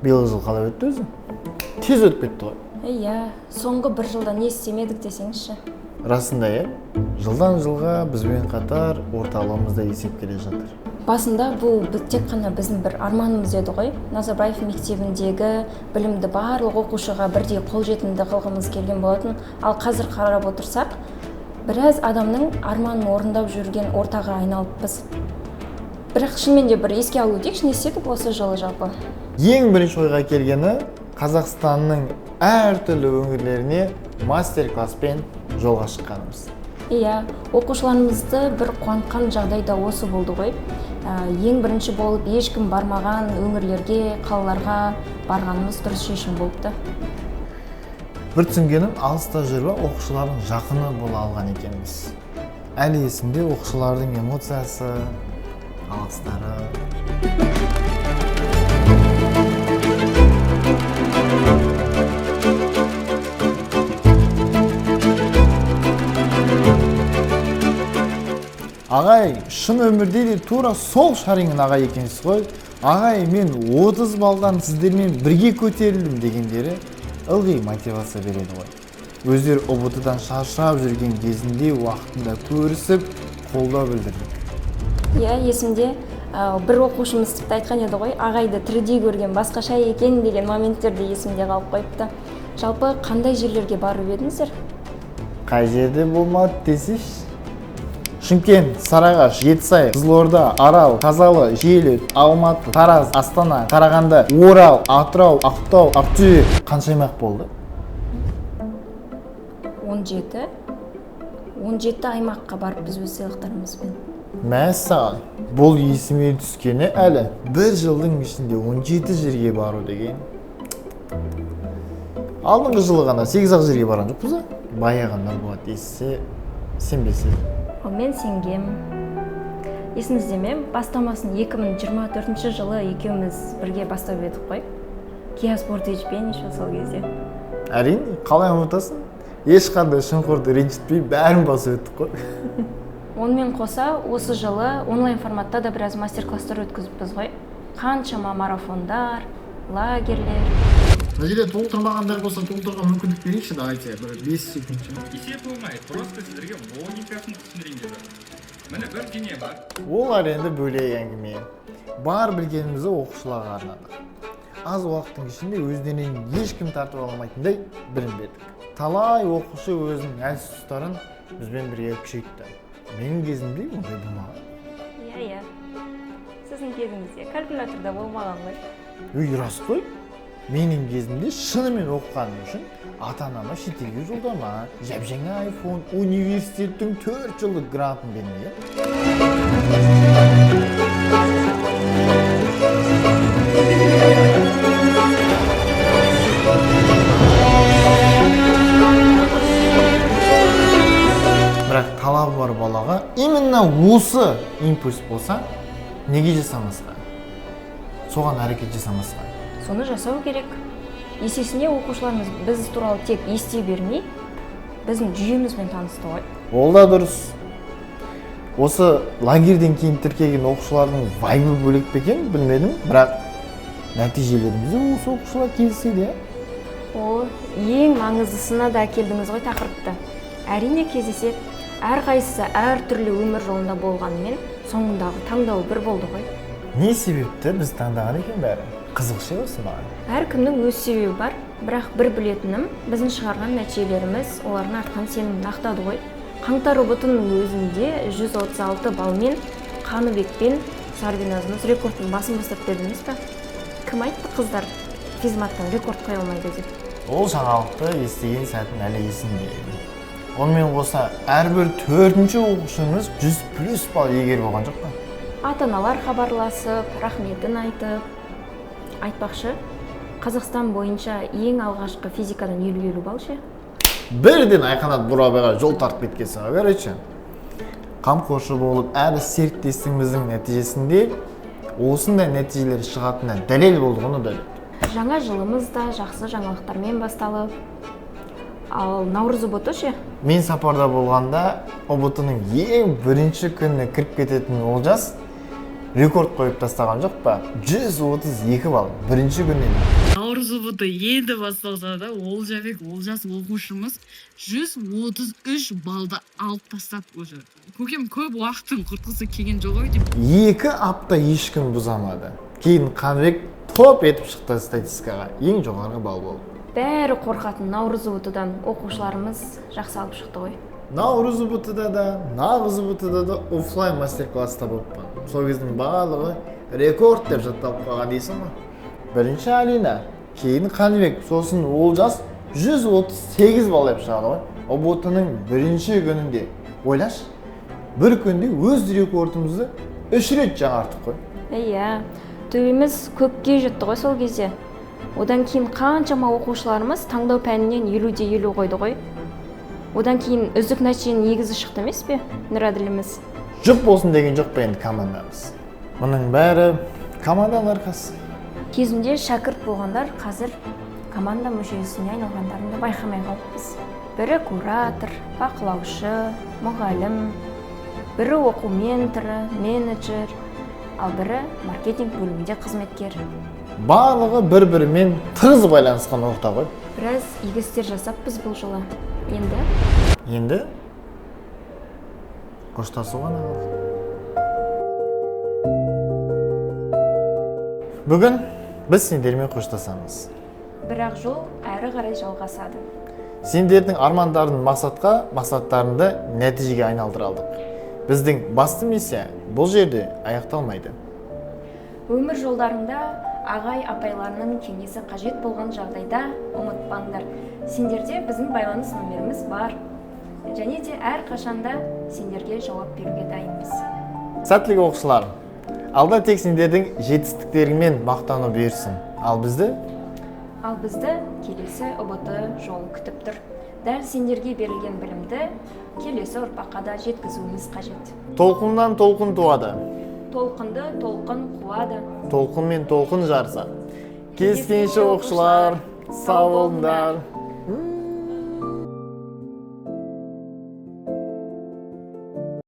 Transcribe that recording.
Биыл жыл қалай өтті өзі? Тез өтіп кетті ғой. Иә, соңғы бір жылда не істемедік десеңізші. Расында жылдан жылға бізбен қатар орталығымызда есеп келе жатыр. Басында бұл тек қана біздің бір арманымыз еді ғой. Назарбаев мектебіндегі білімді барлық оқушыға бірдей қолжетімді қылғымыз келген болатын. Ал қазір қарап отырсақ, біраз адамның арманын орындап жүрген ортаға айналыппыз. Бірақ шынымен де бір еске алу дейікші, не істедік осы жылы жалпы? Ең бірінші ойға келгені Қазақстанның әртүрлі өңірлеріне мастер-класспен жолға шыққанымыз. Иә, оқушыларымызды бір қуантқан жағдай да осы болды ғой. Ең бірінші болып ешкім бармаған өңірлерге, қалаларға барғанымыз дұрыс шешім болыпты. Бір түсінгенім, алыста жүріп оқушылардың жақыны бола алған екенбіз. Әлі есімде оқушылардың эмоциясы, алғыстары. Ағай, шын өмірде де тура сол шарыңын ағай екенсіз ғой. Ағай, мен 30 балдан сіздермен бірге көтерілдім дегендері ылғи мотивация береді ғой. Өздері ұбт-дан шаршап жүрген кезінде уақытында көрісіп, қолдау білдірдік. Иә, есімде бір оқушымыз тіпті айтқан еді ғой, ағайды тірідей көрген басқаша екен деген моменттер де есімде қалып қойыпты. Жалпы қандай жерлерге барып едіңіздер? Қай жерде болмады десеш? Шымкент, Сарыағаш, Жетісай, Қызылорда, Арал, Қазалы, Жиделі, Алматы, Тараз, Астана, Қарағанды, Орал, Атырау, Ақтау, Ақтөбе. Қанша аймақ болды? 17 аймаққа барып біз өз сыйлықтарымызбен. Мәссаған, бұл есіме түскені әлі бір жылдың ішінде 17 жерге бару деген. Алдыңғы жылы ғана 8-ақ жерге барған жоқпыз ба? Баяғандар болады естісе, сенбесе. Мен сенгем. Есіңізде ме? Бастамасын 2024 жылы екеуміз бірге бастап едік қой. Kia Sportage-пен сол кезде. Әрине, қалай ұмытасың? Ешқандай шұңқырды ренжітпей бәрін басып өттік қой. Онымен қоса, осы жылы онлайн форматта да біраз мастер-класстар өткізіппіз ғой. Қаншама марафондар, лагерлер. Мына жерде толтырмағандар болса, толтыруға мүмкіндік берейікші, давайте, 5 секунд. Есеп болмайды, просто сіздерге логикасын түсіндірейін деді. Міне бір дене бар. Олар енді бөлек әңгіме. Бар білгенімізді оқушыларға арнадық. Аз уақыттың ішінде өздерінен ешкім тартып алмайтындай білім бердік. Талай оқушы өзінің әлсіз тұстарын бізбен бірге күшейтті. Менің кезімде ондай болмаған. Иә. Сіздің кезіңізде калькуляторда болмаған ғой. Рас қой. Менің кезімде шынымен оқығаным үшін ата-анама шетелге жолдама, жап-жаңа айфон, университеттің 4 жылдық грантын бермеген. Бірақ талабы бар балаға именно осы импульс болса, неге жасамасқа? Соған әрекет жасамасқа. Соны жасау керек. Есесіне оқушыларымыз біз туралы тек ести бермей, біздің жүйемізбен танысты ғой. Ол да дұрыс. Осы лагерден кейін тіркеген оқушылардың вайбы бөлек пе екен, білмедім, бірақ нәтижелерімізде осы оқушылар кездеседі. О, ең маңыздысына да келдіңіз ғой тақырыпты. Әрине кездеседі. Әрқайсысы әртүрлі өмір жолында болғанымен, соңындағы таңдауы бір болды ғой. Не себепті біз таңдаған екен бәрі? Қызықшы осы маған. Әркімнің өз себебі бар, бірақ бір білетінім, біздің шығарған нәтижелеріміз олардың артқан сенімін ақтады ғой. Қаңтар ұбт-ның өзінде 136 балмен Қаныбек пен Сарбиназымыз рекордтың басын бастап дедіңіз бе? Кім айтты қыздар физматтан рекорд қоя алмайды деп? Ол жаңалықты естіген сәтін әлі есімде. Онымен қоса әрбір 4-ші оқушымыз 100+ балл егер болған жоқ па? Ата-аналар хабарласып, рахметін айтпақшы, Қазақстан бойынша ең алғашқы физикадан 50-50 балл ше? Бірден Айқанат Бурабайға жол тартып кеткенсің, көрейші. Қамқоршы болып, әрі серіктестігіміздің нәтижесінде осындай нәтижелер шығатынына дәлел болды оны дәлел. Жаңа жылымыз да жақсы жаңалықтармен басталып, ал Наурыз ұбт ше? Мен сапарда болғанда ұбт-ның ең бірінші күніне кіріп кететін Олжас рекорд қойып тастаған жоқ па? 132 балл бірінші күннен. наурыз ұбт енді басталса да Олжабек Олжас оқушымыз 133 балды алып тастап уже. Көкем көп уақытын құртқысы келген жоқ ой деп. 2 апта ешкім бұзамады. Кейін Қаныбек топ етіп шықты статистикаға. Ең жоғарғы балл болды. бәрі қорқатын наурыз ұбт-дан оқушыларымыз жақсы алып шықты ғой. Наурыз ұбт-да да, нағыз ұбт-да да офлайн мастер-класста болыппын. Сол кездің бағалығы рекорд деп жатталып қалған дейсің ма? Бірінші Алина, кейін Қаныбек, сосын Олжас 138 балл деп шығады ғой. ұбт-ның бірінші күнінде. Ойлашы, бір күнде өз рекордымызды 3 рет жаңартып қой. Иә, төбеміз көкке жетті ғой сол кезде. Одан кейін қаншама оқушыларымыз таңдау пәнінен 50-де 50 қойды ғой. Одан кейін үздік нәтиженің негізі шықты емес пе, Нұраділіміз? Жұп болсын деген жоқ па енді командамыз. Мұның бәрі команданың арқасы. Кезінде шәкірт болғандар қазір команда мүшесіне айналғандарын да байқамай қалыппыз. Бірі куратор, бақылаушы, мұғалім, бірі оқу менторы, менеджер, ал бірі маркетинг бөлімінде қызметкер. Барлығы бір-бірімен тығыз байланысқан орта ғой. Біраз игі істер жасаппыз бұл жылы. Енді қоштасуға қалды. Бүгін біз сендермен қоштасамыз. Бірақ жол әрі қарай жалғасады. Сендердің армандардың мақсаттарыңды нәтижеге айналдыра алдық. Біздің басты миссия бұл жерде аяқталмайды. Өмір жолдарында ағай апайларының кеңесі қажет болған жағдайда ұмытпаңдар. Сендерде біздің байланыс номеріміз бар. Және де әр қашанда сендерге жауап беруге дайынбыз. Сәттілік оқушылар, алда тек сендердің жетістіктеріңмен мақтану бұйырсын. Ал бізді келесі ұбт жолы күтіп тұр. Дәл сендерге берілген білімді келесі ұрпаққа да жеткізуіміз қажет. Толқыннан толқын туады. Толқынды толқын қуады. Толқын мен толқын жарысады. Кездескенше оқушылар, сау болыңдар.